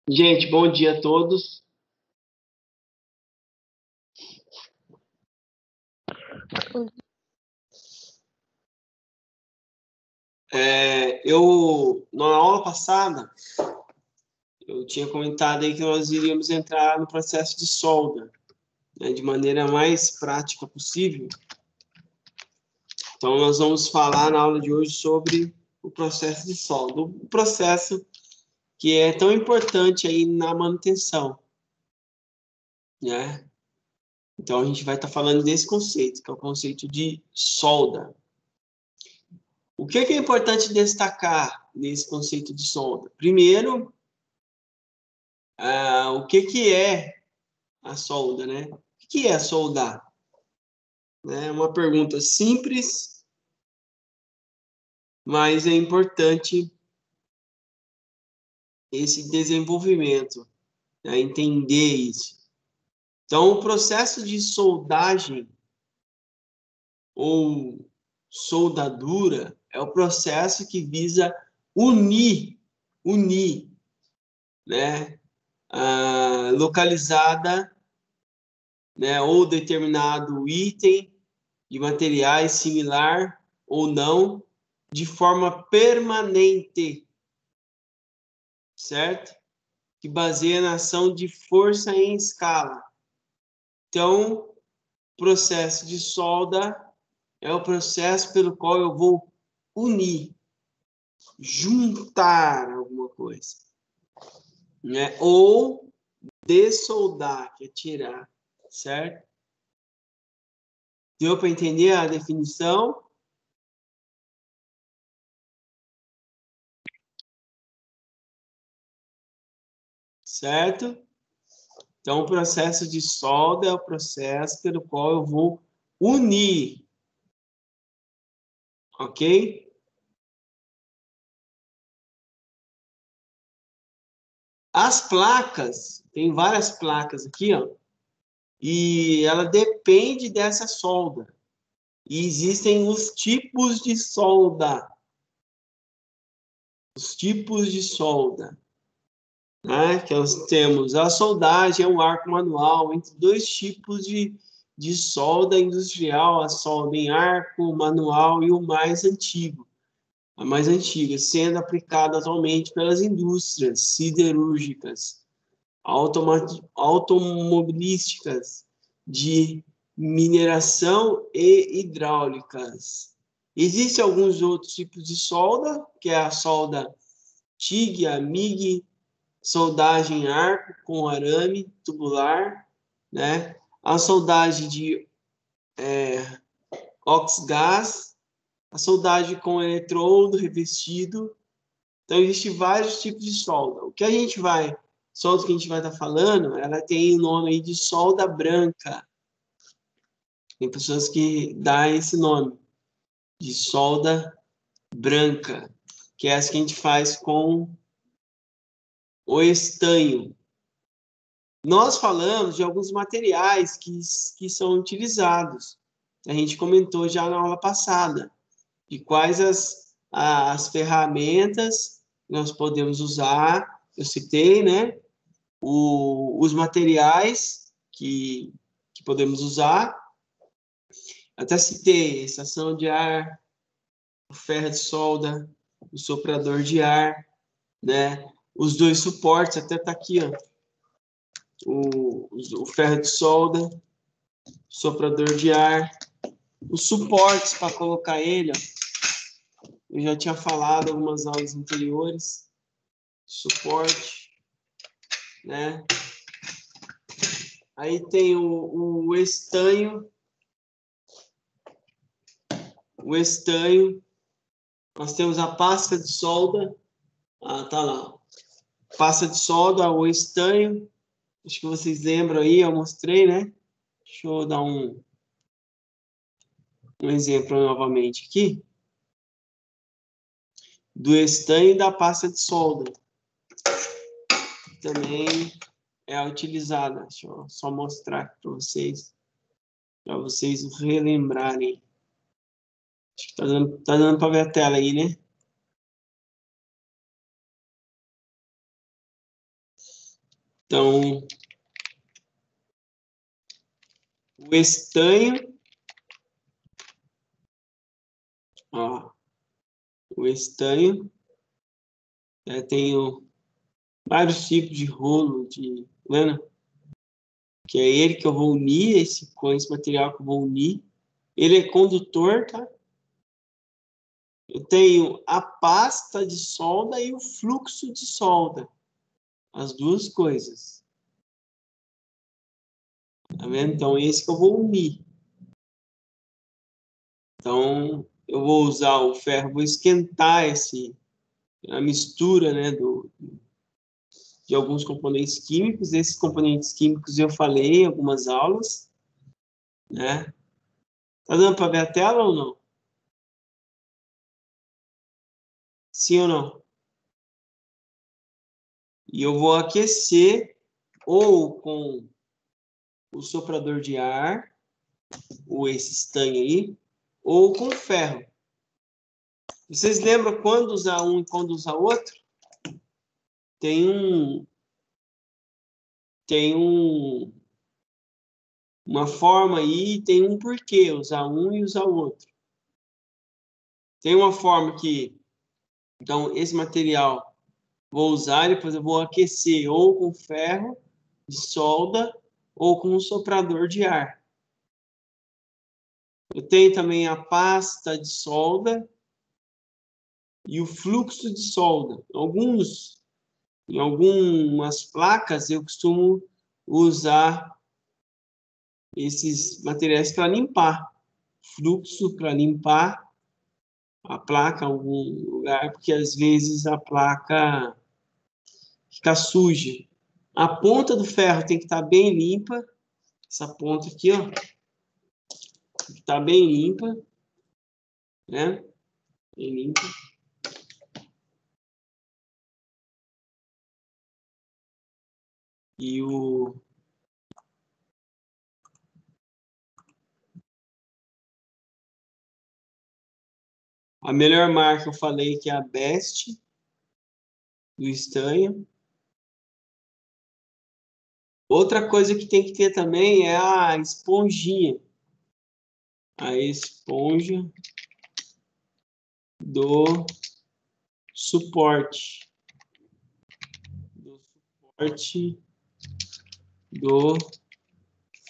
Gente, bom dia a todos. Na aula passada, eu tinha comentado aí que nós iríamos entrar no processo de solda, né, de maneira mais prática possível. Então, nós vamos falar na aula de hoje sobre o processo de solda, o processo que é tão importante aí na manutenção, né? Então, a gente vai estar falando desse conceito, que é o conceito de solda. O que é importante destacar nesse conceito de solda? Primeiro, o que é a solda, né? O que é soldar? É uma pergunta simples, mas é importante esse desenvolvimento, né? Entender isso. Então, o processo de soldagem ou soldadura é o processo que visa unir, né? Localizada, né? Ou determinado item de materiais similar ou não, de forma permanente, certo? Que baseia na ação de força em escala. Então, o processo de solda é o processo pelo qual eu vou unir, juntar alguma coisa, né? Ou dessoldar, que é tirar, certo? Deu para entender a definição? Certo? Então, o processo de solda é o processo pelo qual eu vou unir, ok? As placas, tem várias placas aqui, ó, e ela depende dessa solda. E existem os tipos de solda. Os tipos de solda, né? Que nós temos a soldagem, é um arco manual entre dois tipos de solda industrial, a solda em arco manual e o mais antigo, a mais antiga, sendo aplicada atualmente pelas indústrias siderúrgicas, automobilísticas, de mineração e hidráulicas. Existem alguns outros tipos de solda, que é a solda TIG, a MIG, soldagem arco com arame tubular, né? A soldagem de oxigás, a soldagem com eletrodo revestido. Então, existem vários tipos de solda. Solda que a gente vai estar falando, ela tem o nome aí de solda branca. Tem pessoas que dão esse nome de solda branca, que é essa que a gente faz com o estanho. Nós falamos de alguns materiais que são utilizados. A gente comentou já na aula passada de quais as ferramentas nós podemos usar. Eu citei, né? Os materiais que podemos usar. Até citei estação de ar, o ferro de solda, o soprador de ar, né? Os dois suportes, até tá aqui, ó. O ferro de solda, soprador de ar, os suportes para colocar ele, ó. Eu já tinha falado em algumas aulas anteriores, suporte, né? Aí tem o estanho, nós temos a pasta de solda, tá lá, pasta de solda, o estanho, acho que vocês lembram aí, eu mostrei, né? Deixa eu dar um exemplo novamente aqui, do estanho e da pasta de solda. Também é utilizada. Deixa eu só mostrar para vocês relembrarem. Acho que tá dando para ver a tela aí, né? Então, o estanho, ó, o estanho, tenho vários tipos de rolo, né? Que é ele que eu vou unir, com esse material que eu vou unir. Ele é condutor, tá? Eu tenho a pasta de solda e o fluxo de solda. As duas coisas. Tá vendo? Então, esse que eu vou unir. Então, eu vou usar o ferro, vou esquentar a mistura, né, de alguns componentes químicos. Esses componentes químicos eu falei em algumas aulas, né? Tá dando para ver a tela ou não? Sim ou não? E eu vou aquecer ou com o soprador de ar, ou esse estanho aí, ou com ferro. Vocês lembram quando usar um e quando usar outro? Tem um, tem uma forma aí, tem um porquê usar um e usar o outro. Tem uma forma que, então, esse material vou usar, depois eu vou aquecer ou com ferro de solda ou com um soprador de ar. Eu tenho também a pasta de solda e o fluxo de solda. Em algumas placas eu costumo usar esses materiais para limpar. Fluxo para limpar a placa em algum lugar, porque às vezes a placa fica suja. A ponta do ferro tem que estar bem limpa. Essa ponta aqui, ó, tem que estar bem limpa, né? Bem limpa. E a melhor marca eu falei que é a Best do estanho. Outra coisa que tem que ter também é a esponjinha. A esponja do suporte. Do suporte do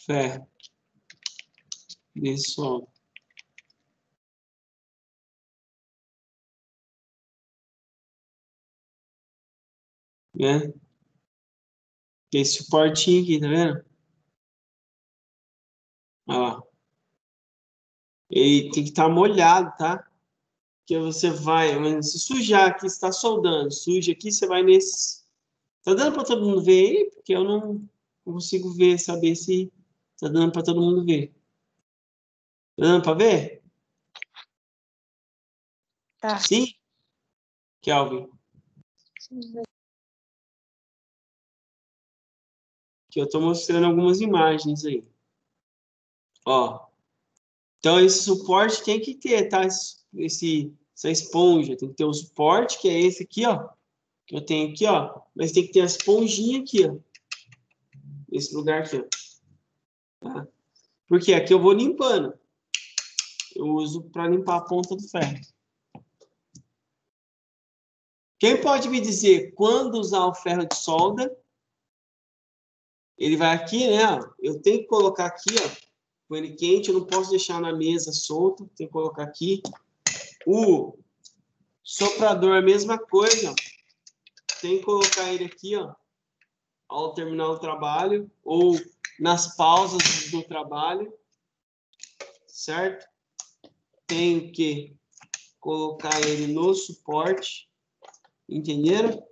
ferro. Desse solda. Né? Esse suportinho aqui, tá vendo? Olha lá. Ele tem que estar molhado, tá? Que você vai, se sujar aqui, está soldando, suja aqui, você vai nesse. Tá dando para todo mundo ver aí? Porque eu não consigo ver, saber se tá dando para todo mundo ver. Tá dando para ver? Tá. Sim, Kelvin. Que eu tô mostrando algumas imagens aí. Ó. Então esse suporte tem que ter, tá? Essa esponja tem que ter o suporte, que é esse aqui, ó. Que eu tenho aqui, ó. Mas tem que ter a esponjinha aqui, ó. Esse lugar aqui, ó. Tá? Porque aqui eu vou limpando. Eu uso para limpar a ponta do ferro. Quem pode me dizer quando usar o ferro de solda? Ele vai aqui, né? Eu tenho que colocar aqui, ó, com ele quente. Eu não posso deixar na mesa solto. Tem que colocar aqui. O soprador, a mesma coisa, ó. Tem que colocar ele aqui, ó, ao terminar o trabalho ou nas pausas do trabalho, certo? Tenho que colocar ele no suporte, entenderam?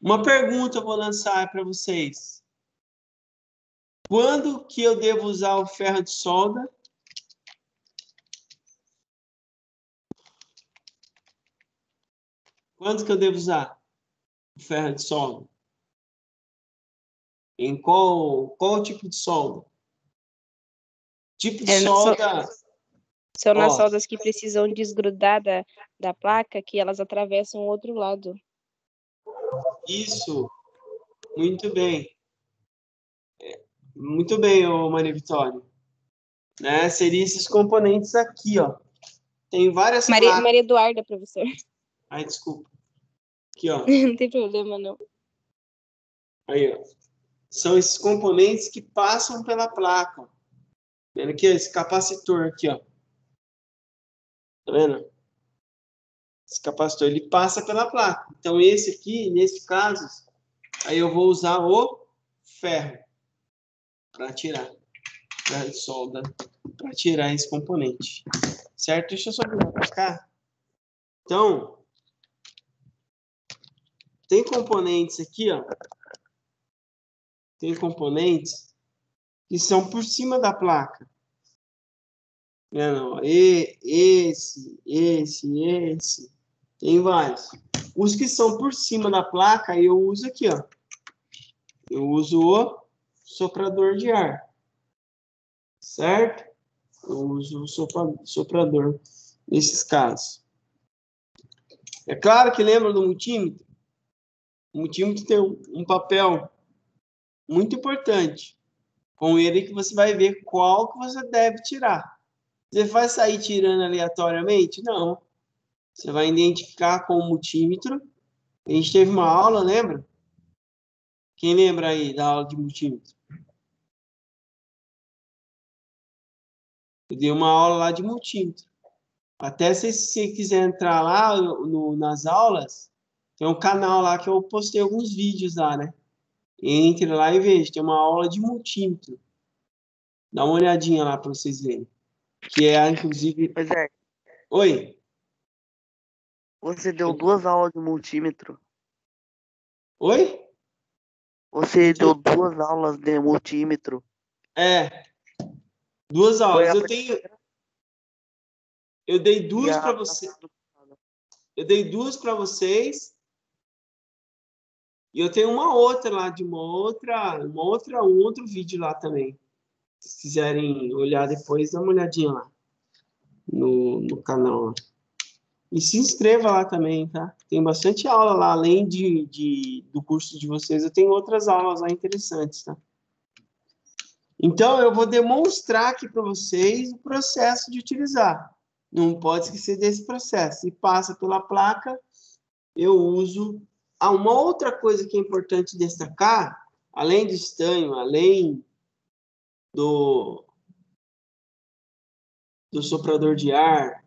Uma pergunta eu vou lançar para vocês. Quando que eu devo usar o ferro de solda? Quando que eu devo usar o ferro de solda? Em qual tipo de solda? Tipo de solda. São nas Ó, soldas que precisam desgrudar da placa, que elas atravessam o outro lado. isso. Muito bem. Muito bem, ô Maria Vitória. Né? Seriam esses componentes aqui, ó. Tem várias placas. Maria Eduarda, professor. Ai, desculpa. Aqui, ó. Não tem problema, não. Aí, ó. São esses componentes que passam pela placa. Vendo aqui, esse capacitor aqui, ó. Tá vendo? Esse capacitor, ele passa pela placa. Então, esse aqui, nesse caso, aí eu vou usar o ferro para tirar. A solda para tirar esse componente. Certo? Deixa eu só virar para cá. Então, tem componentes aqui, ó. Tem componentes que são por cima da placa. Não, esse. Tem vários. Os que são por cima da placa, eu uso aqui, ó. Eu uso o soprador de ar. Certo? Eu uso o soprador nesses casos. É claro que lembra do multímetro? O multímetro tem um papel muito importante. Com ele que você vai ver qual que você deve tirar. Você vai sair tirando aleatoriamente? Não. Você vai identificar com o multímetro. A gente teve uma aula, lembra? Quem lembra aí da aula de multímetro? Eu dei uma aula lá de multímetro. Até se você quiser entrar lá nas aulas, tem um canal lá que eu postei alguns vídeos lá, né? Entre lá e veja, tem uma aula de multímetro. Dá uma olhadinha lá para vocês verem. Que é, inclusive... Pois é. Oi? Você deu 2 aulas de multímetro. Oi? Você deu 2 aulas de multímetro. É. 2 Foi aulas. a Eu dei duas e para a- você. Eu dei duas para vocês. E eu tenho uma outra lá de um outro vídeo lá também. Se quiserem olhar depois, dá uma olhadinha lá no canal. E se inscreva lá também, tá? Tem bastante aula lá, além do curso de vocês, eu tenho outras aulas lá interessantes, tá? Então, eu vou demonstrar aqui para vocês o processo de utilizar. Não pode esquecer desse processo. Se passa pela placa, eu uso. Uma outra coisa que é importante destacar, além do estanho, além do soprador de ar,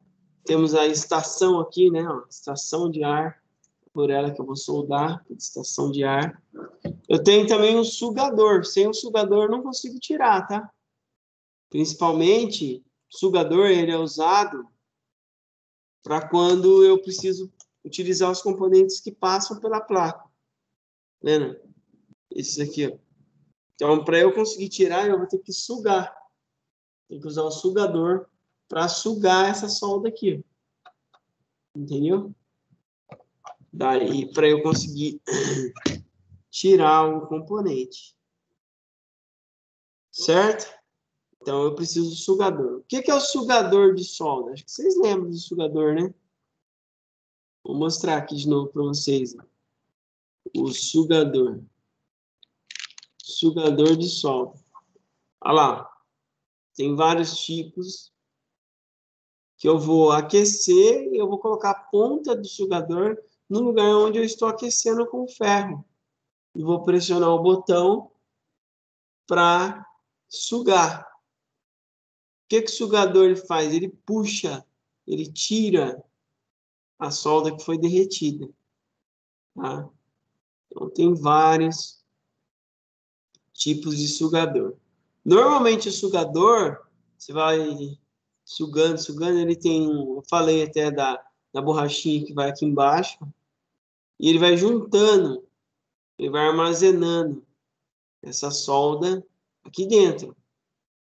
temos a estação aqui, né? Ó, estação de ar, por ela que eu vou soldar, estação de ar. Eu tenho também um sugador. Sem o sugador, eu não consigo tirar, tá? Principalmente, o sugador ele é usado para quando eu preciso utilizar os componentes que passam pela placa. Vendo? Esses aqui, ó. Então, para eu conseguir tirar, eu vou ter que sugar. Tem que usar o sugador para sugar essa solda aqui. Entendeu? Daí, para eu conseguir tirar o componente. Certo? Então, eu preciso do sugador. O que é o sugador de solda? Acho que vocês lembram do sugador, né? Vou mostrar aqui de novo para vocês. O sugador. Sugador de solda. Olha lá. Tem vários tipos que eu vou aquecer e eu vou colocar a ponta do sugador no lugar onde eu estou aquecendo com ferro. E vou pressionar o botão para sugar. O que o sugador ele faz? Ele puxa, ele tira a solda que foi derretida. Tá? Então, tem vários tipos de sugador. Normalmente, o sugador, você vai sugando, ele tem, eu falei até da borrachinha que vai aqui embaixo, e ele vai juntando, ele vai armazenando essa solda aqui dentro.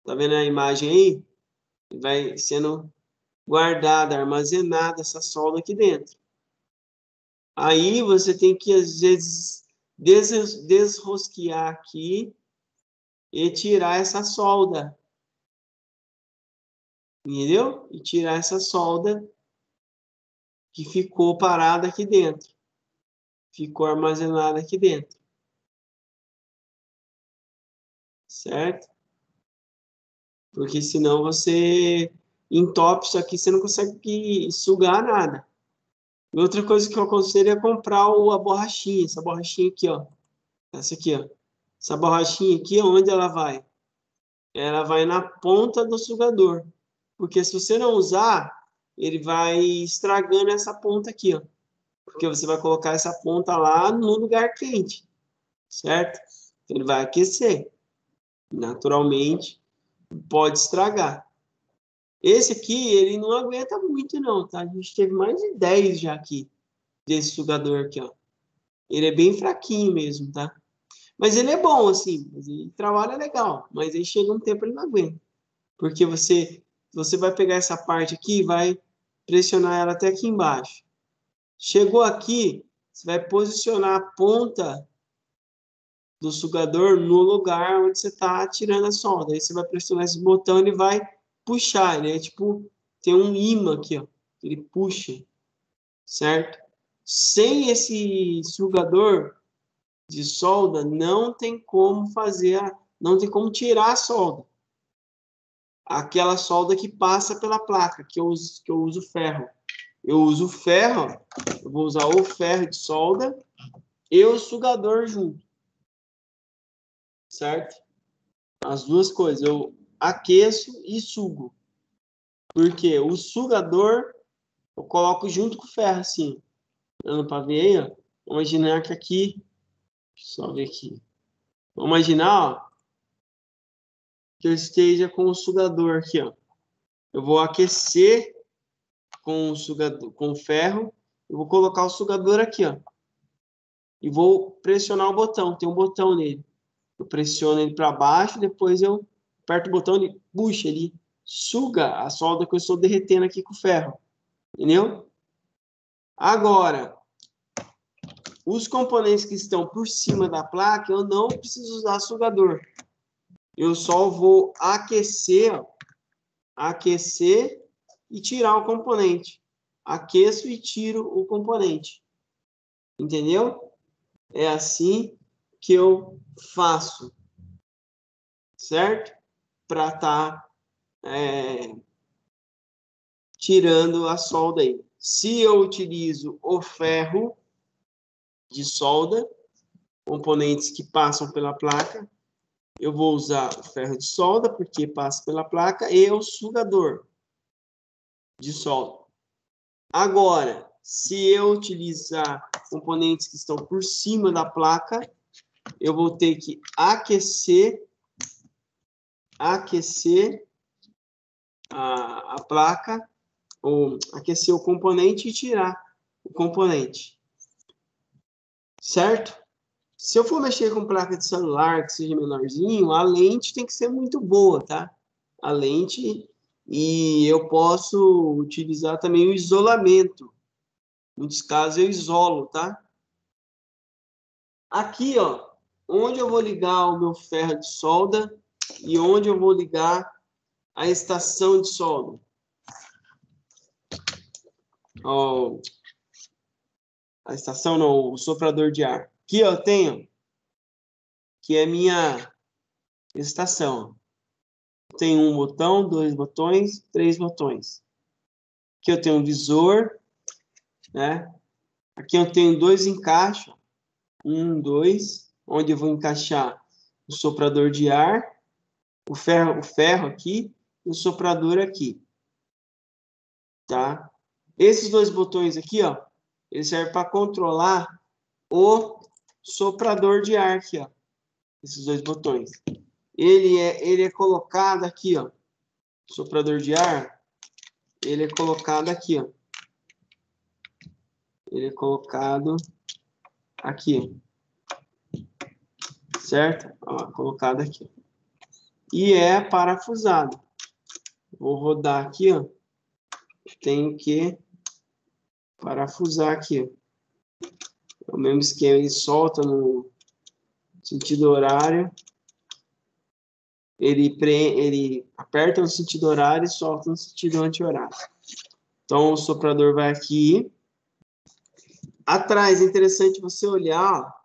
Tá vendo a imagem aí? Ele vai sendo guardada, armazenada essa solda aqui dentro. Aí você tem que, às vezes, desrosquear aqui e tirar essa solda. Entendeu? E tirar essa solda que ficou parada aqui dentro. Ficou armazenada aqui dentro. Certo? Porque senão você entope isso aqui, você não consegue sugar nada. E outra coisa que eu aconselho é comprar a borrachinha. Essa borrachinha aqui, ó. Essa aqui, ó. Essa borrachinha aqui, onde ela vai? Ela vai na ponta do sugador. Porque se você não usar, ele vai estragando essa ponta aqui, ó. Porque você vai colocar essa ponta lá no lugar quente, certo? Ele vai aquecer. Naturalmente, pode estragar. Esse aqui, ele não aguenta muito não, tá? A gente teve mais de 10 já aqui, desse sugador aqui, ó. Ele é bem fraquinho mesmo, tá? Mas ele é bom, assim, ele trabalha legal, mas aí chega um tempo ele não aguenta. Porque você vai pegar essa parte aqui e vai pressionar ela até aqui embaixo. Chegou aqui, você vai posicionar a ponta do sugador no lugar onde você está tirando a solda. Aí você vai pressionar esse botão e ele vai puxar. Ele é tipo, tem um imã aqui, ó. Ele puxa, certo? Sem esse sugador de solda, não tem como não tem como tirar a solda. Aquela solda que passa pela placa, que eu uso ferro. Eu uso ferro, eu vou usar o ferro de solda e o sugador junto. Certo? As duas coisas. Eu aqueço e sugo. Porque o sugador eu coloco junto com o ferro, assim. Dando para ver aí, ó. Vamos imaginar que aqui... Deixa eu só ver aqui. Vamos imaginar, ó, que eu esteja com o sugador aqui, ó. Eu vou aquecer com o sugador, com o ferro. Eu vou colocar o sugador aqui, ó. E vou pressionar o botão. Tem um botão nele. Eu pressiono ele para baixo, depois eu aperto o botão e ele puxa, ele suga a solda que eu estou derretendo aqui com o ferro. Entendeu? Agora, os componentes que estão por cima da placa, eu não preciso usar sugador. Eu só vou aquecer, ó, aquecer e tirar o componente. Aqueço e tiro o componente. Entendeu? É assim que eu faço. Certo? Para estar tirando a solda aí. Se eu utilizo o ferro de solda, componentes que passam pela placa, eu vou usar o ferro de solda, porque passa pela placa, e o sugador de solda. Agora, se eu utilizar componentes que estão por cima da placa, eu vou ter que aquecer a placa, ou aquecer o componente e tirar o componente. Certo? Se eu for mexer com placa de celular que seja menorzinho, a lente tem que ser muito boa, tá? A lente, e eu posso utilizar também o isolamento. Em muitos casos eu isolo, tá? Aqui, ó, onde eu vou ligar o meu ferro de solda e onde eu vou ligar a estação de solda. Ó, a estação não, o soprador de ar. Aqui eu tenho, que é minha estação. Tem um botão, 2 botões, 3 botões. Aqui eu tenho um visor, né? Aqui eu tenho 2 encaixes, 1, 2, onde eu vou encaixar o soprador de ar, o ferro aqui e o soprador aqui, tá? Esses 2 botões aqui, ó, eles servem para controlar o soprador de ar aqui, ó. Esses 2 botões. Ele é colocado aqui, ó. O soprador de ar, ele é colocado aqui, ó. Ele é colocado aqui, certo? Ó, colocado aqui. E é parafusado. Vou rodar aqui, ó. Tenho que parafusar aqui, ó. É o mesmo esquema, ele solta no sentido horário. ele aperta no sentido horário e solta no sentido anti-horário. Então, o soprador vai aqui. Atrás, é interessante você olhar, ó.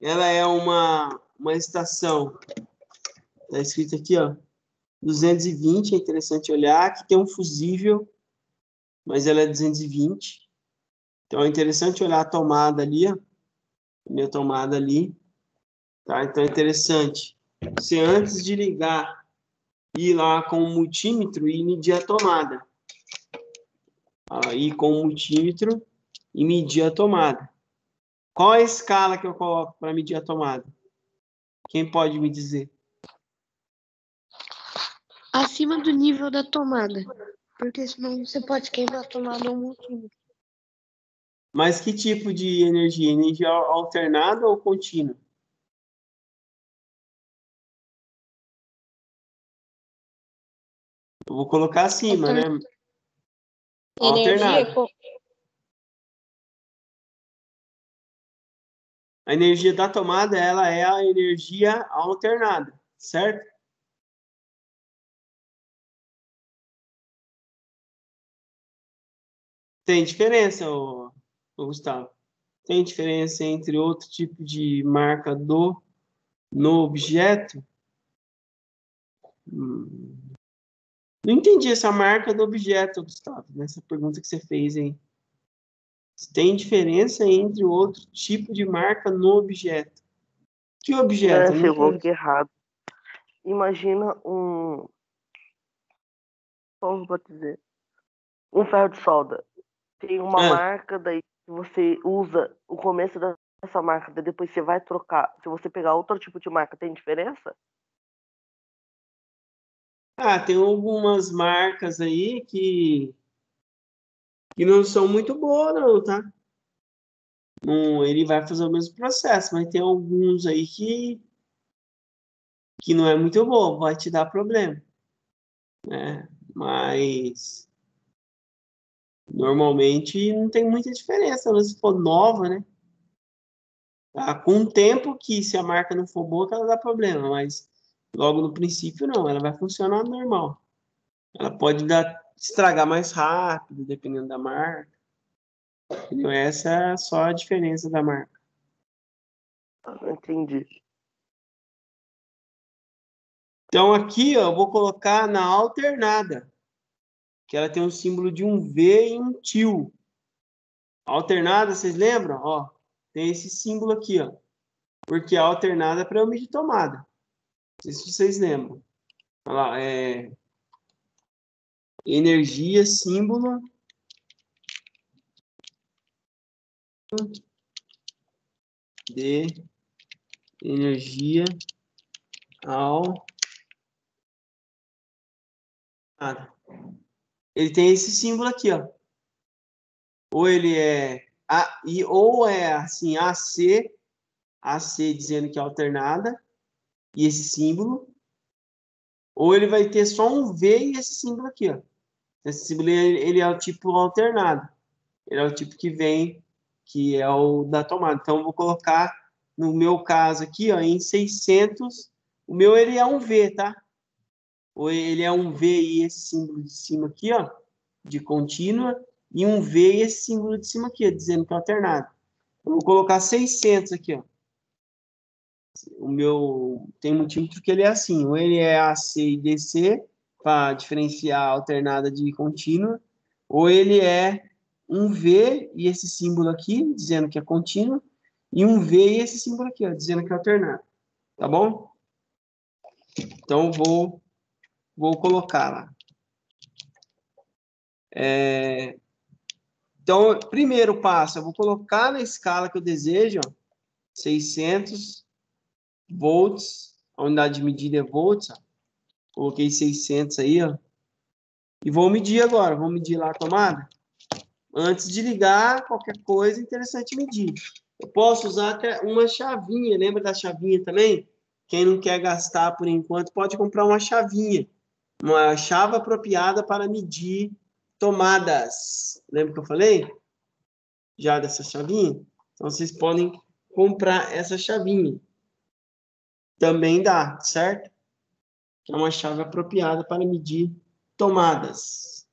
Ela é uma estação, está escrito aqui, ó, 220, é interessante olhar. Aqui tem um fusível, mas ela é 220. Então, é interessante olhar a tomada ali, ó. Minha tomada ali. Tá? Então, é interessante você, antes de ligar, ir lá com o multímetro e medir a tomada. Ir com o multímetro e medir a tomada. Qual é a escala que eu coloco para medir a tomada? Quem pode me dizer? Acima do nível da tomada. Porque senão você pode queimar a tomada ou multímetro. Mas que tipo de energia? Energia alternada ou contínua? Eu vou colocar acima, né? Energia Alternada. A energia da tomada, ela é a energia alternada, certo? Tem diferença, ô Gustavo? Tem diferença entre outro tipo de marca no objeto? Não entendi essa marca do objeto, Gustavo, nessa pergunta que você fez, hein? Tem diferença entre outro tipo de marca no objeto. Que objeto? Eu não Chegou entendi. aqui errado. Imagina como vou dizer? Um ferro de solda. Tem uma marca, daí você usa o começo dessa marca, daí depois você vai trocar. Se você pegar outro tipo de marca, tem diferença? Tem algumas marcas aí que não são muito boas, não, tá? Ele vai fazer o mesmo processo, mas tem alguns aí que não é muito bom, vai te dar problema, né? Mas normalmente não tem muita diferença, se for nova, né? Com o tempo que, se a marca não for boa, que ela dá problema, mas logo no princípio não, ela vai funcionar normal. Ela pode estragar mais rápido, dependendo da marca. Entendeu? Essa é só a diferença da marca. Entendi. Então aqui, ó, eu vou colocar na alternada, que ela tem um símbolo de um V e um tio. A alternada, vocês lembram? Ó, tem esse símbolo aqui, ó. Porque a alternada é para eu medir tomada. Não sei se vocês lembram. Olha lá, energia, símbolo de energia alternada. Ele tem esse símbolo aqui, ó. Ou ele é ou é assim AC dizendo que é alternada e esse símbolo, ou ele vai ter só um V e esse símbolo aqui, ó. Esse símbolo ele é o tipo alternado. Ele é o tipo que vem, que é o da tomada. Então eu vou colocar no meu caso aqui, ó, em 600. O meu ele é um V, tá? Ou ele é um V e esse símbolo de cima aqui, ó, de contínua, e um V e esse símbolo de cima aqui, ó, dizendo que é alternado. Eu vou colocar 600 aqui, ó. O meu tem um multímetro que ele é assim, ou ele é AC e DC, para diferenciar a alternada de contínua, ou ele é um V e esse símbolo aqui, dizendo que é contínua, e um V e esse símbolo aqui, ó, dizendo que é alternado. Tá bom? Então, vou colocar lá. Então, primeiro passo, eu vou colocar na escala que eu desejo, ó, 600 volts, a unidade de medida é volts, ó. Coloquei 600 aí, ó. E vou medir agora, vou medir lá a tomada. Antes de ligar, qualquer coisa, é interessante medir. Eu posso usar até uma chavinha, lembra da chavinha também? Quem não quer gastar por enquanto, pode comprar uma chavinha. Uma chave apropriada para medir tomadas. Lembra que eu falei? Já dessa chavinha? Então, vocês podem comprar essa chavinha. também dá, certo? Que é uma chave apropriada para medir tomadas.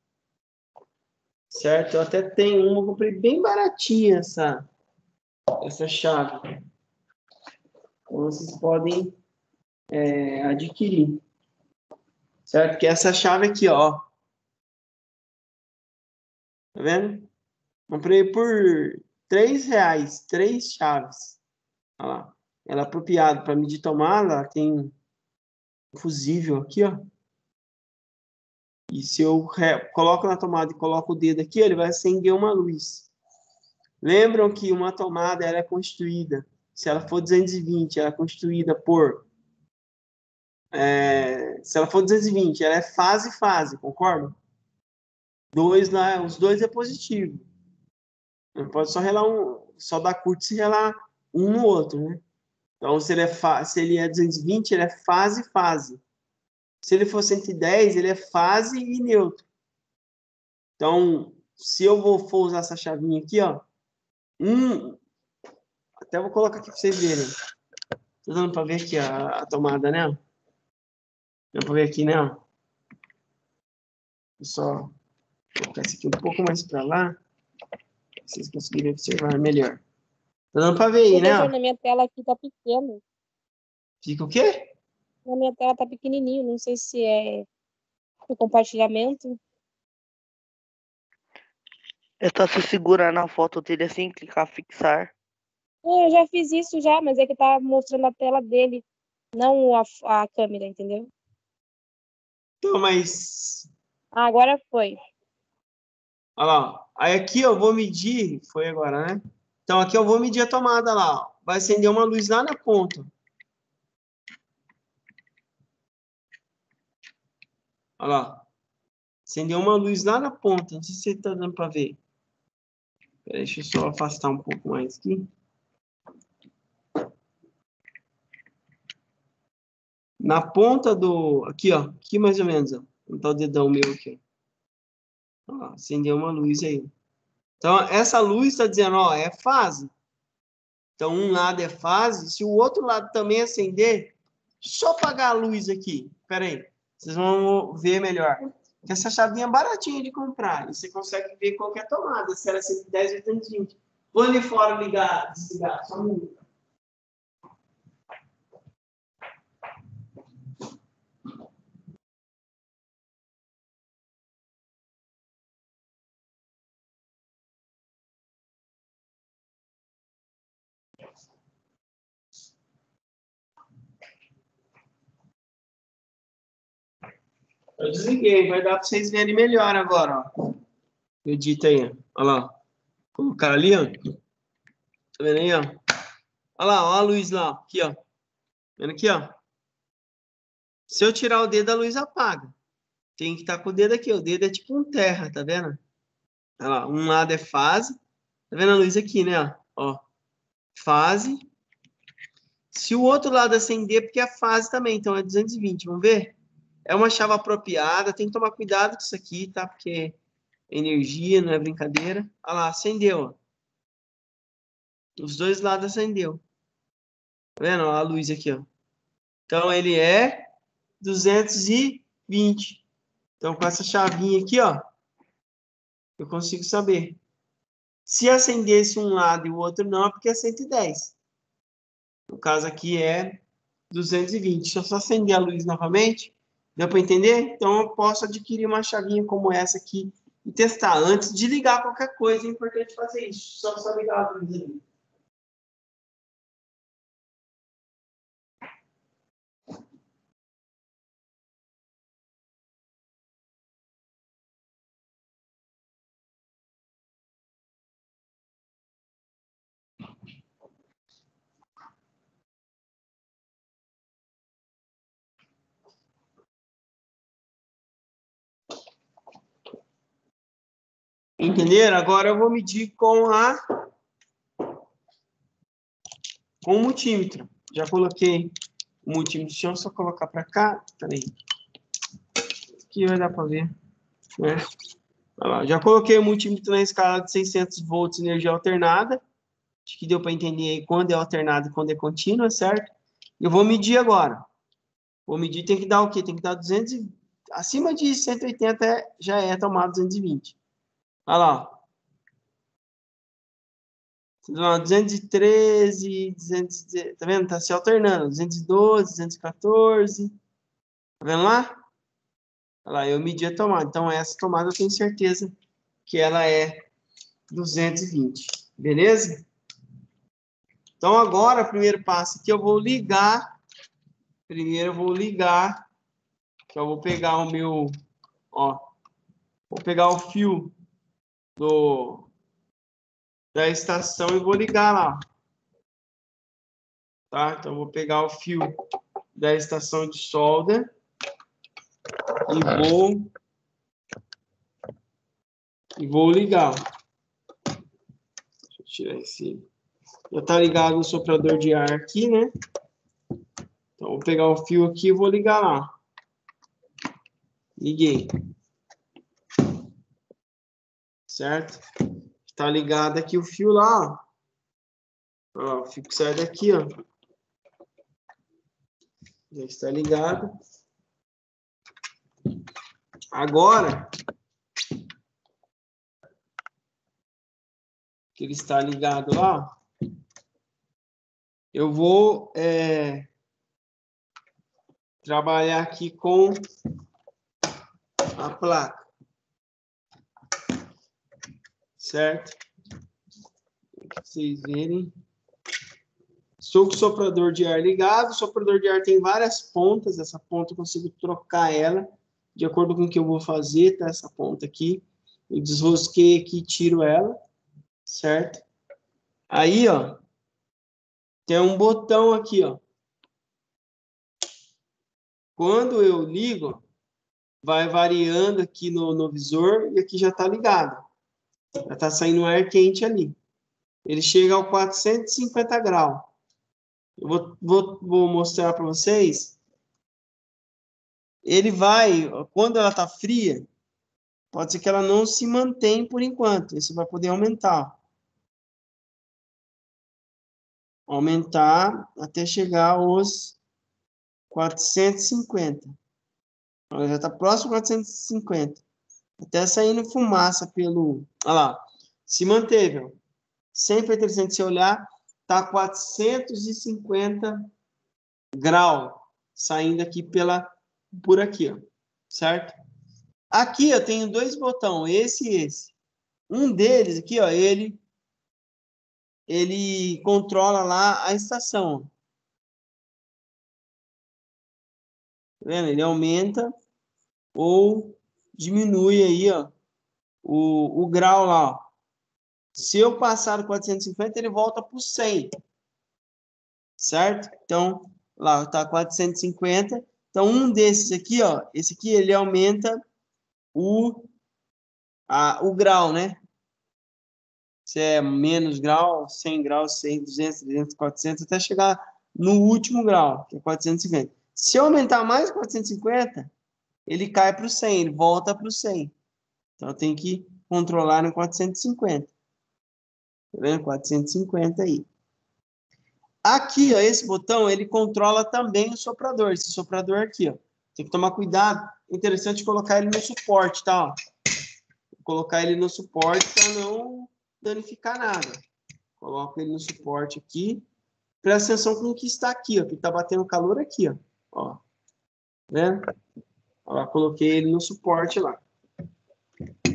Certo? Eu até tenho uma, comprei bem baratinha essa chave. Então, vocês podem adquirir. Certo? Que essa chave aqui, ó. Tá vendo? Comprei por R$3, 3 chaves. Olha lá. Ela é apropriada para medir tomada. Ela tem um fusível aqui, ó. E se eu coloco na tomada e coloco o dedo aqui, ele vai acender uma luz. Lembram que uma tomada ela é constituída, se ela for 220, ela é constituída por... se ela for 220, ela é fase, concorda? Os dois é positivo. Não pode só relar só dar curto se relar um no outro, né? Então, se ele é 220, ele é fase. Se ele for 110, ele é fase e neutro. Então, se eu for usar essa chavinha aqui, ó, até vou colocar aqui para vocês verem. Tô dando para ver aqui a tomada, né? Dá para ver aqui, né? Vou só colocar esse aqui um pouco mais para lá, para vocês conseguirem observar melhor. Tá dando para ver aí, né? Na minha tela aqui tá pequeno. Fica o quê? Na minha tela tá pequenininho, não sei se é o compartilhamento. É só se segurar na foto dele assim, clicar fixar. Eu já fiz isso já, mas é que tá mostrando a tela dele, não a câmera, entendeu? Então, mas... Agora foi. Olha lá. Aí aqui eu vou medir... Foi agora, né? Então, aqui eu vou medir a tomada lá. Vai acender uma luz lá na ponta. Olha lá. Acendeu uma luz lá na ponta. Não sei se tá dando para ver. Deixa eu só afastar um pouco mais aqui. Na ponta do... Aqui, ó. Aqui mais ou menos, ó. Onde tá o dedão meu aqui, ó. Olha lá. Acendeu uma luz aí. Então, essa luz está dizendo, ó, é fase. Então, um lado é fase. Se o outro lado também acender, só apagar a luz aqui. Espera aí. Vocês vão ver melhor. Porque essa chavinha é baratinha de comprar. E você consegue ver qualquer tomada. Se ela é 110 ou 120. Vou ali fora ligar, desligar. Só um minuto. Eu desliguei, vai dar para vocês verem melhor agora, ó. Edita aí, olha lá. Colocar ali, ó. Tá vendo aí, ó? Olha lá, ó a luz lá, aqui, ó. Vendo aqui, ó. Se eu tirar o dedo, a luz apaga. Tem que estar com o dedo aqui. O dedo é tipo um terra, tá vendo? Olha lá, um lado é fase. Tá vendo a luz aqui, né? Ó, fase. Se o outro lado acender, porque é fase também, então é 220, vamos ver? É uma chave apropriada, tem que tomar cuidado com isso aqui, tá? Porque energia, não é brincadeira. Olha lá, acendeu, ó. Os dois lados acendeu. Tá vendo? Ó, a luz aqui, ó. Então, ele é 220. Então, com essa chavinha aqui, ó, eu consigo saber. Se acendesse um lado e o outro não, é porque é 110. No caso aqui é 220. Deixa eu só acender a luz novamente. Deu para entender? Então, eu posso adquirir uma chavinha como essa aqui e testar. Antes de ligar qualquer coisa, é importante fazer isso. Só ligar a luz ali. Entenderam? Agora eu vou medir com o multímetro. Já coloquei o multímetro. Deixa eu só colocar para cá. Peraí. Aqui vai dar para ver. Né? Olha lá. Já coloquei o multímetro na escala de 600 volts energia alternada. Acho que deu para entender aí quando é alternada e quando é contínua, certo? Eu vou medir agora. Vou medir, tem que dar o quê? Tem que dar 200, acima de 180 já é tomado 220. Olha lá. 213, 200, tá vendo? Tá se alternando. 212, 214. Tá vendo lá? Olha lá, eu medi a tomada. Então, essa tomada eu tenho certeza que ela é 220. Beleza? Então, agora, o primeiro passo aqui, eu vou ligar. Primeiro, eu vou ligar. Que eu vou pegar o meu... Ó. Vou pegar o fio da estação e vou ligar lá. Tá? Então, eu vou pegar o fio da estação de solda e vou ligar. Deixa eu tirar esse. Já tá ligado o soprador de ar aqui, né? Então, vou pegar o fio aqui e vou ligar lá. Liguei. Certo? Tá ligado aqui o fio lá, ó. Ó, o fio que sai daqui, ó. Já está ligado. Agora, que ele está ligado lá, eu vou trabalhar aqui com a placa. Certo? Para vocês verem. Estou com o soprador de ar ligado. O soprador de ar tem várias pontas. Essa ponta eu consigo trocar ela de acordo com o que eu vou fazer, tá? Essa ponta aqui. Eu desrosquei aqui e tiro ela. Certo? Aí, ó, tem um botão aqui, ó. Quando eu ligo, vai variando aqui no visor e aqui já está ligado. Já está saindo ar quente ali. Ele chega ao 450 graus. Eu vou mostrar para vocês. Ele vai, quando ela está fria, pode ser que ela não se mantém por enquanto. Você vai poder aumentar. Aumentar até chegar aos 450. Ela já está próximo a 450. Até saindo fumaça pelo... Olha lá. Se manteve, ó. Sempre é interessante você olhar. Está 450 graus saindo aqui por aqui, ó. Certo? Aqui eu tenho dois botões, esse e esse. Um deles aqui, ó, ele controla lá a estação. Tá vendo? Ele aumenta ou diminui aí, ó, o grau lá, ó. Se eu passar do 450, ele volta para o 100. Certo? Então, lá está 450. Então, um desses aqui, ó, esse aqui, ele aumenta o grau, né? Se é menos grau, 100 graus, 100, 200, 300, 400, até chegar no último grau, que é 450. Se eu aumentar mais 450, ele cai para o 100, ele volta para o 100. Então, eu tenho que controlar no 450. Tá vendo? 450 aí. Aqui, ó, esse botão, ele controla também o soprador. Esse soprador aqui, ó. Tem que tomar cuidado. É interessante colocar ele no suporte, tá? Ó. Colocar ele no suporte para não danificar nada. Coloco ele no suporte aqui. Presta atenção com o que está aqui, ó. Que está batendo calor aqui, ó. Ó. Né? Ó, coloquei ele no suporte lá.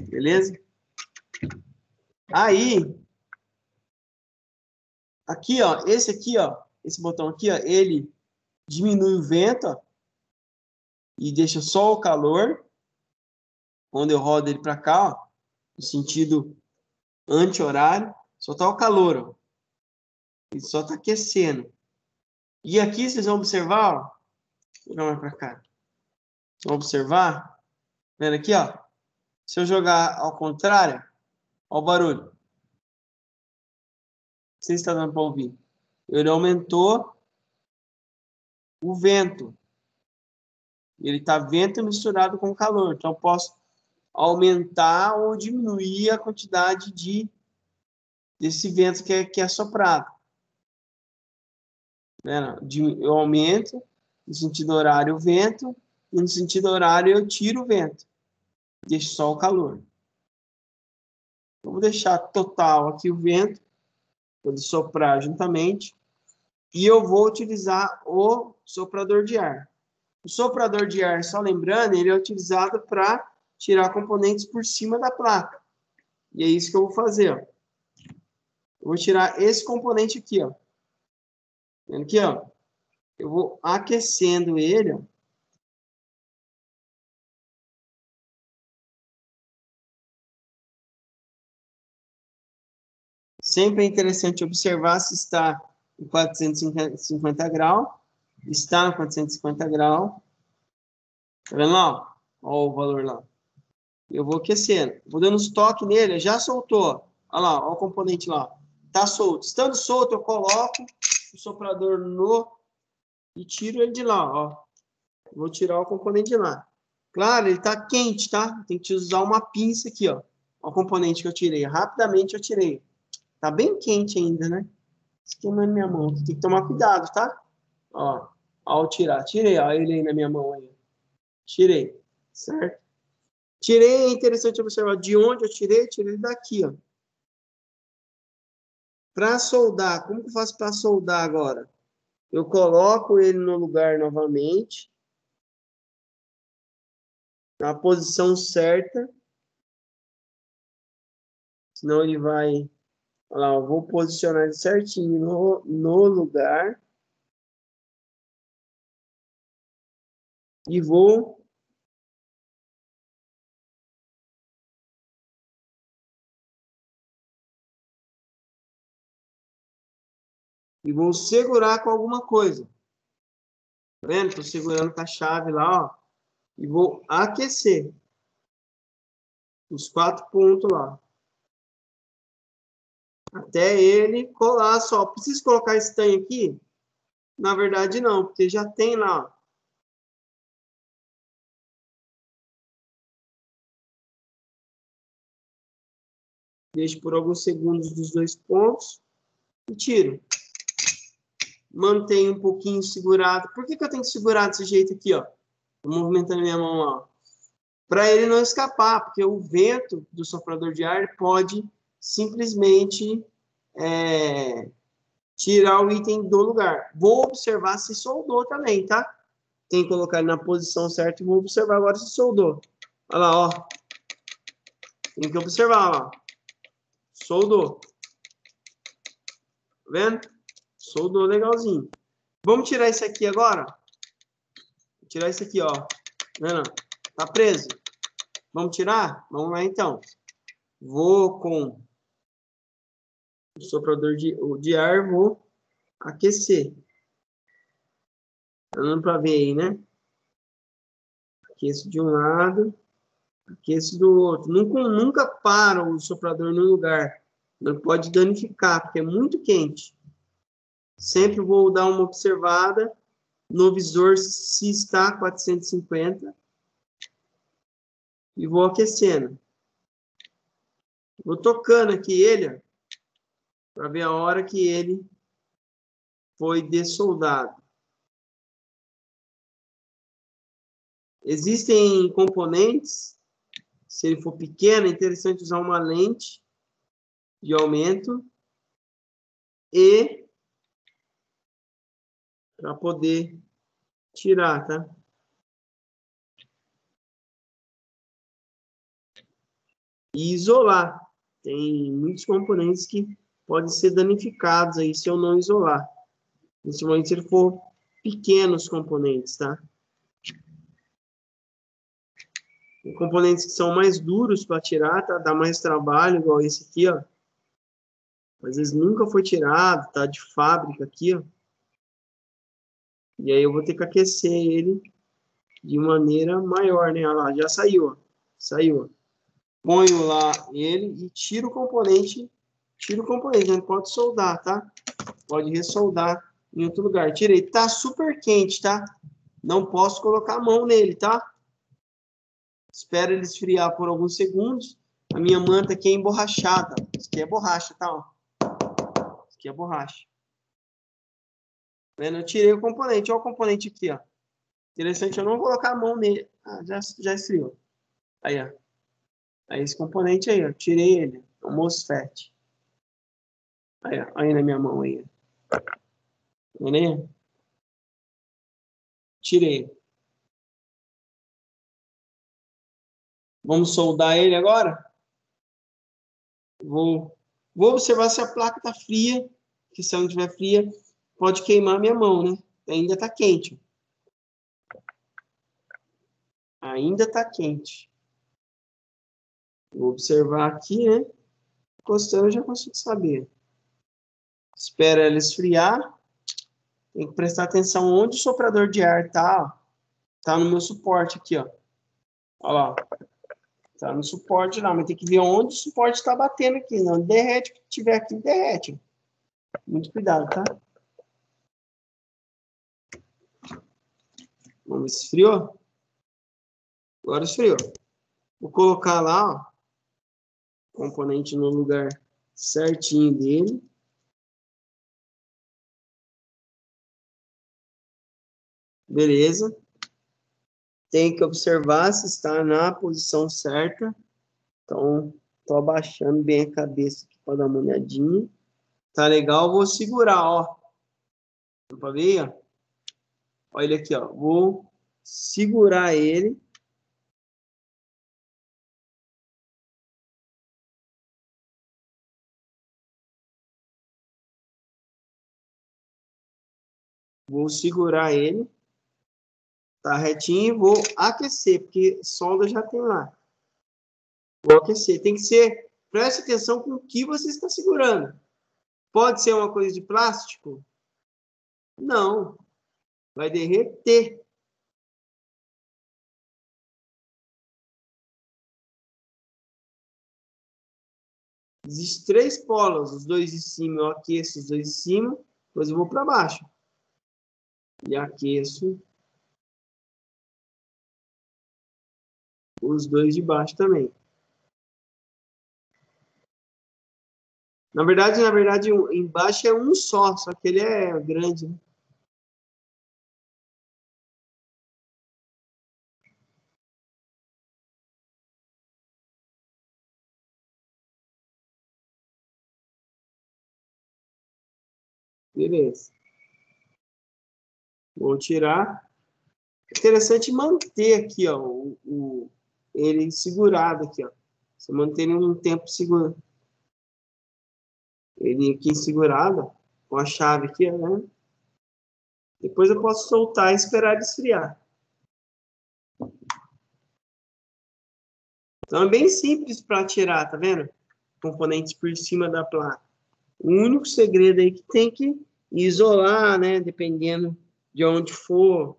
Beleza? Aí, aqui, ó, esse aqui, ó, esse botão aqui, ó, ele diminui o vento, ó, e deixa só o calor. Quando eu rodo ele para cá, ó, no sentido anti-horário, só tá o calor, ó. Ele só tá aquecendo. E aqui vocês vão observar, ó, vou jogar mais para cá. Vocês vão observar, vendo aqui, ó, se eu jogar ao contrário, ó o barulho. Não sei se está dando para ouvir. Ele aumentou o vento. Ele tá vento misturado com calor. Então, eu posso aumentar ou diminuir a quantidade desse vento que é soprado. Eu aumento, no sentido horário o vento, e no sentido horário eu tiro o vento. Deixo só o calor. Eu vou deixar total aqui o vento, vou soprar juntamente, e eu vou utilizar o soprador de ar. O soprador de ar, só lembrando, ele é utilizado para tirar componentes por cima da placa. E é isso que eu vou fazer, ó. Eu vou tirar esse componente aqui, ó. Vendo aqui, ó? Eu vou aquecendo ele, ó. Sempre é interessante observar se está em 450 graus. Está em 450 graus. Tá vendo lá? Ó o valor lá. Eu vou aquecendo. Vou dando uns toques nele. Já soltou. Olha lá, ó o componente lá. Tá solto. Estando solto, eu coloco o soprador no... e tiro ele de lá, ó. Vou tirar o componente de lá. Claro, ele tá quente, tá? Tem que usar uma pinça aqui, ó. Ó o componente que eu tirei. Rapidamente eu tirei. Tá bem quente ainda, né? Esquemando minha mão. Tem que tomar cuidado, tá? Ó, ao tirar. Tirei, ó, ele aí na minha mão aí. Tirei, certo? Tirei, é interessante observar de onde eu tirei. Tirei daqui, ó. Para soldar, como que eu faço para soldar agora? Eu coloco ele no lugar novamente. Na posição certa. Senão ele vai... Olha lá, eu vou posicionar ele certinho no lugar. E vou... E vou segurar com alguma coisa. Tá vendo? Estou segurando com a chave lá, ó. E vou aquecer. Os 4 pontos lá. Até ele colar só. Preciso colocar esse tanho aqui? Na verdade, não. Porque já tem lá, ó. Deixo por alguns segundos dos 2 pontos. E tiro. Mantenho um pouquinho segurado. Por que eu tenho que segurar desse jeito aqui, ó? Tô movimentando minha mão lá, ó. Para ele não escapar, porque o vento do soprador de ar pode simplesmente tirar o item do lugar. Vou observar se soldou também, tá? Tem que colocar ele na posição certa e vou observar agora se soldou. Olha lá, ó. Tem que observar, ó. Soldou. Tá vendo? Soldou legalzinho. Vamos tirar esse aqui agora? Vou tirar esse aqui, ó. Tá vendo? Tá preso. Vamos tirar? Vamos lá, então. Vou com o soprador de ar, vou aquecer. Tá dando para ver aí, né? Aqueço de um lado, aqueço do outro. Nunca para o soprador no lugar. Não pode danificar, porque é muito quente. Sempre vou dar uma observada no visor se está 450. E vou aquecendo. Vou tocando aqui ele, para ver a hora que ele foi dessoldado. Existem componentes, se ele for pequeno, é interessante usar uma lente de aumento e para poder tirar, tá? E isolar. Tem muitos componentes que podem ser danificados aí se eu não isolar. Principalmente se ele for pequenos componentes, tá? Tem componentes que são mais duros para tirar, tá? Dá mais trabalho, igual esse aqui, ó. Às vezes nunca foi tirado, tá? De fábrica aqui, ó. E aí eu vou ter que aquecer ele de maneira maior, né? Olha lá, já saiu, ó. Saiu, ó. Ponho lá ele e tiro o componente. Tiro o componente, não pode soldar, tá? Pode ressoldar em outro lugar. Tirei. Tá super quente, tá? Não posso colocar a mão nele, tá? Espero ele esfriar por alguns segundos. A minha manta aqui é emborrachada. Isso aqui é borracha, tá? Ó. Isso aqui é borracha. Vendo? Eu tirei o componente. Olha o componente aqui, ó. Interessante, eu não vou colocar a mão nele. Ah, já esfriou. Aí, ó. Aí esse componente aí, ó. Tirei ele. O MOSFET. Aí, ó. Aí na minha mão aí. Entendeu? Tirei. Vamos soldar ele agora? Vou observar se a placa está fria. Que se ela não estiver fria, pode queimar a minha mão, né? Ainda está quente. Ainda está quente. Vou observar aqui, né? Encostando, eu já consigo saber. Espera ela esfriar. Tem que prestar atenção onde o soprador de ar tá. Tá no meu suporte aqui, ó. Olha lá. Tá no suporte lá, mas tem que ver onde o suporte está batendo aqui. Não derrete, o que tiver aqui, derrete. Muito cuidado, tá? Vamos, esfriou? Agora esfriou. Vou colocar lá, ó, o componente no lugar certinho dele. Beleza. Tem que observar se está na posição certa. Então, tô abaixando bem a cabeça aqui para dar uma olhadinha. Tá legal, vou segurar, ó. Dá pra ver, ó? Olha ele aqui, ó. Vou segurar ele. Vou segurar ele. Tá retinho e vou aquecer, porque solda já tem lá. Vou aquecer. Tem que ser... Preste atenção com o que você está segurando. Pode ser uma coisa de plástico? Não. Vai derreter. Existem 3 polos. Os 2 de cima, eu aqueço os 2 de cima. Depois eu vou para baixo. E aqueço os 2 de baixo também. Na verdade, embaixo é um só que ele é grande, né? Beleza. Vou tirar. Interessante manter aqui, ó, ele segurado aqui, ó. Você mantém ele um tempo seguro. Ele aqui segurado, com a chave aqui, né? Depois eu posso soltar e esperar ele esfriar. Então é bem simples para tirar, tá vendo? Componentes por cima da placa. O único segredo aí que tem que isolar, né? Dependendo de onde for,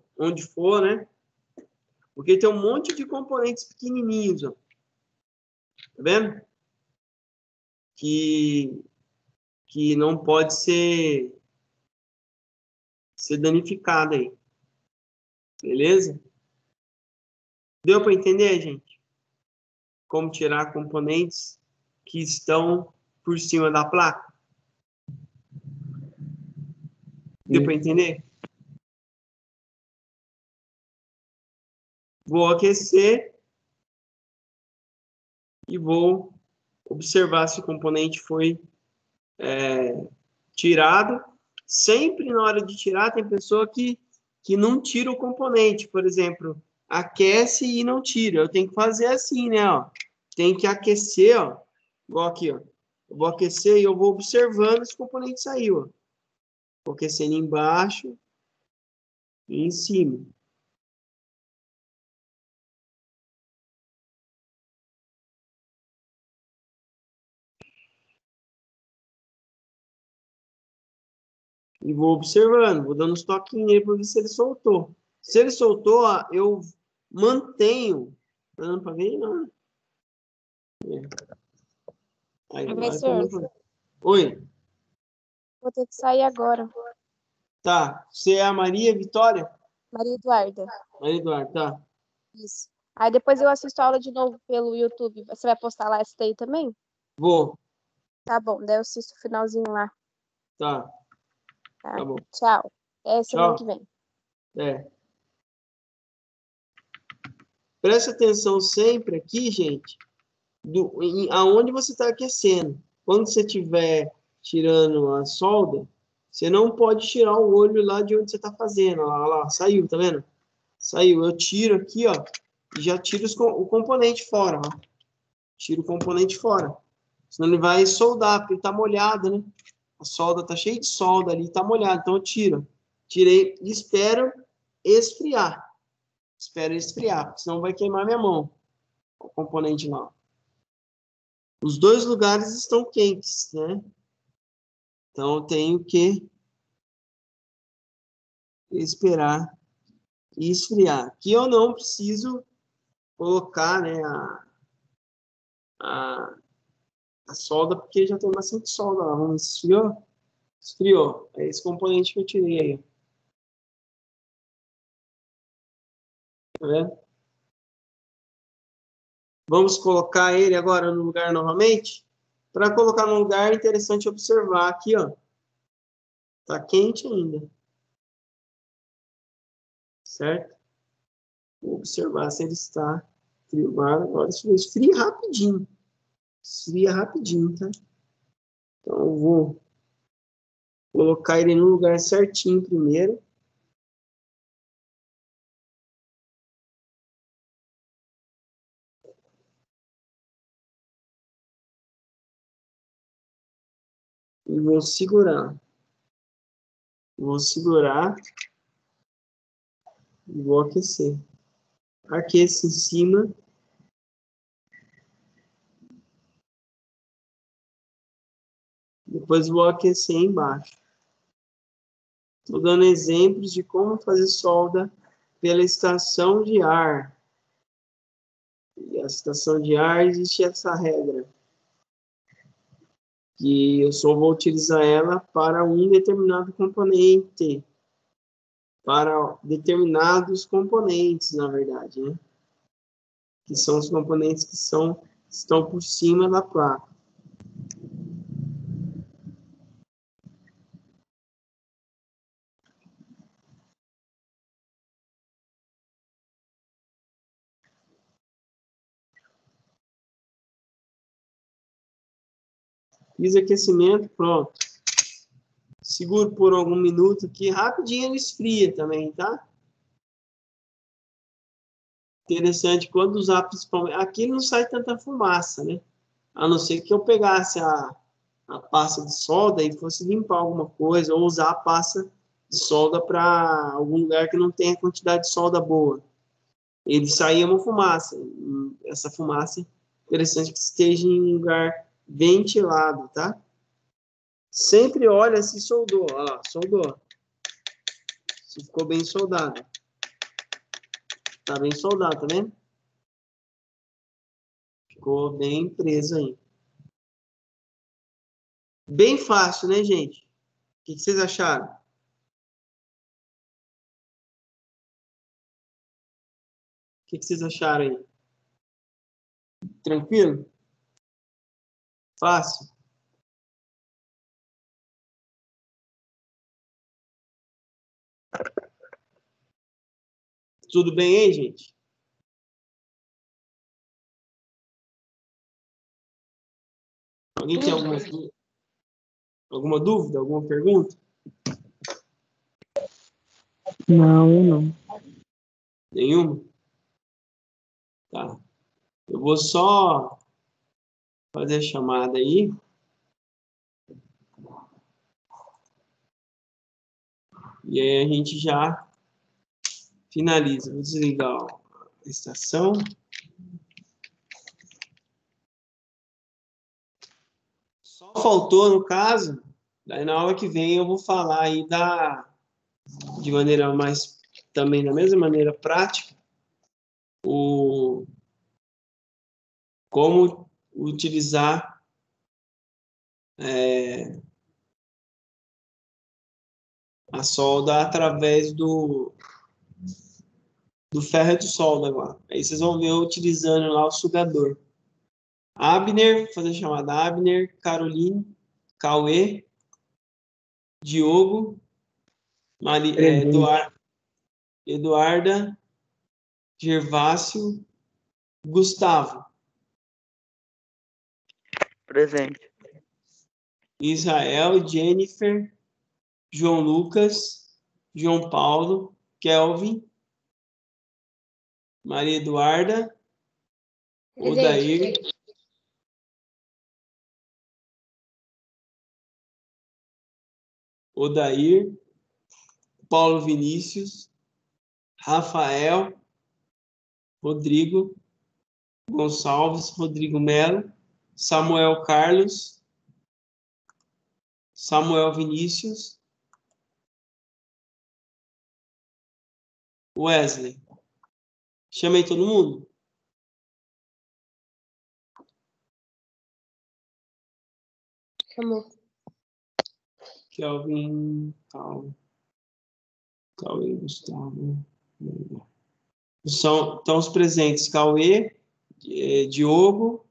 né? Porque tem um monte de componentes pequenininhos, ó. Tá vendo? Que não pode ser danificado aí. Beleza? Deu para entender, gente? Como tirar componentes que estão por cima da placa? Deu para entender? Vou aquecer e vou observar se o componente foi tirado. Sempre na hora de tirar, tem pessoa que não tira o componente. Por exemplo, aquece e não tira. Eu tenho que fazer assim, né? Ó. Tem que aquecer, ó. Igual aqui, ó. Eu vou aquecer e eu vou observando se o componente saiu, ó. Vou aquecendo embaixo e em cima. E vou observando, vou dando uns toquinhos aí para ver se ele soltou. Se ele soltou, ó, eu mantenho. Tá dando para ver? Não. Aí, Professor, oi. vou ter que sair agora. Tá. Você é a Maria Vitória? Maria Eduarda. Maria Eduarda, tá. Isso. Aí depois eu assisto a aula de novo pelo YouTube. Você vai postar lá essa daí também? Vou. Tá bom, daí eu assisto o finalzinho lá. Tá. Tá? Tá bom. Tchau. Até. É semana Tchau. que vem. Presta atenção sempre aqui, gente, aonde você está aquecendo. Quando você estiver tirando a solda, você não pode tirar o olho lá de onde você está fazendo. Olha lá, saiu, tá vendo? Saiu. Eu tiro aqui, ó, e já tiro o componente fora, ó. Tiro o componente fora. Senão ele vai soldar, porque ele tá molhado, né? A solda tá cheia de solda ali, tá molhado. Então eu tiro. Tirei e espero esfriar. Espero esfriar, porque senão vai queimar minha mão. O componente lá. Os dois lugares estão quentes, né? Então eu tenho que esperar e esfriar. Aqui eu não preciso colocar, né, a solda, porque já tem bastante solda lá. Vamos, esfriou? Esfriou. É esse componente que eu tirei aí. Tá vendo? Vamos colocar ele agora no lugar novamente. Para colocar no lugar, é interessante observar aqui, ó. Tá quente ainda. Certo? Vou observar se ele está frio. Agora esfria rapidinho. Esfria rapidinho, tá? Então eu vou colocar ele no lugar certinho primeiro. E vou segurar. Vou segurar e vou aquecer. Aqueço em cima. Depois vou aquecer embaixo. Estou dando exemplos de como fazer solda pela estação de ar. E a estação de ar existe essa regra. Que eu só vou utilizar ela para um determinado componente. Para determinados componentes, na verdade, né? Que são os componentes que estão por cima da placa. Fiz aquecimento, pronto. Seguro por algum minuto aqui, rapidinho ele esfria também, tá? Interessante, quando usar principalmente... Aqui não sai tanta fumaça, né? A não ser que eu pegasse a pasta de solda e fosse limpar alguma coisa, ou usar a pasta de solda para algum lugar que não tenha quantidade de solda boa. Ele saía uma fumaça. Essa fumaça, interessante que esteja em um lugar ventilado, tá? Sempre olha se soldou. Olha lá, soldou. Se ficou bem soldado. Tá bem soldado, tá vendo? Ficou bem preso aí. Bem fácil, né, gente? O que vocês acharam? O que vocês acharam aí? Tranquilo? Fácil? Tudo bem aí, gente? Alguém tem alguma dúvida, alguma pergunta? Não, eu não. Nenhuma? Tá. Eu vou só fazer a chamada aí. E aí a gente já finaliza. Vou desligar a estação. Só faltou, no caso, daí na aula que vem eu vou falar aí de maneira mais, também da mesma maneira prática, como utilizar a solda através do ferro de solda agora. Aí vocês vão ver eu utilizando lá o sugador. Abner, vou fazer a chamada Abner, Caroline, Cauê, Diogo, Eduarda, Gervásio, Gustavo. Presente. Israel, Jennifer, João Lucas, João Paulo, Kelvin, Maria Eduarda, Odair, Paulo Vinícius, Rafael, Rodrigo Gonçalves, Rodrigo Melo, Samuel Carlos, Samuel Vinícius, Wesley. Chamei todo mundo? Chamou. Kelvin, Cauê, Gustavo. Então, os presentes: Cauê, Diogo,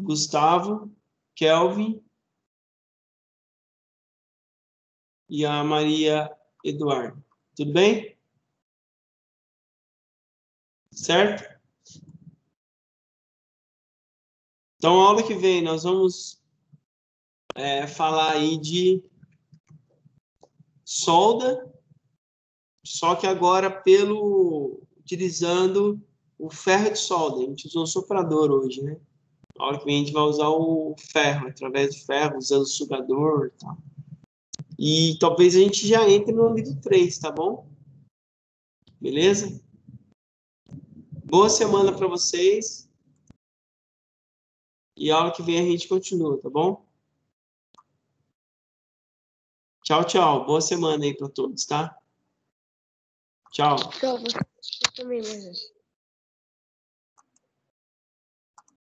Gustavo, Kelvin e a Maria Eduardo. Tudo bem? Certo? Então, a aula que vem, nós vamos falar aí de solda, só que agora utilizando o ferro de solda. A gente usou o soprador hoje, né? Na hora que vem, a gente vai usar o ferro, através do ferro, usando o sugador e tal. E talvez a gente já entre no nível 3, tá bom? Beleza? Boa semana para vocês. E a aula que vem a gente continua, tá bom? Tchau, tchau. Boa semana aí para todos, tá? Tchau. Tchau, você também, Moisés.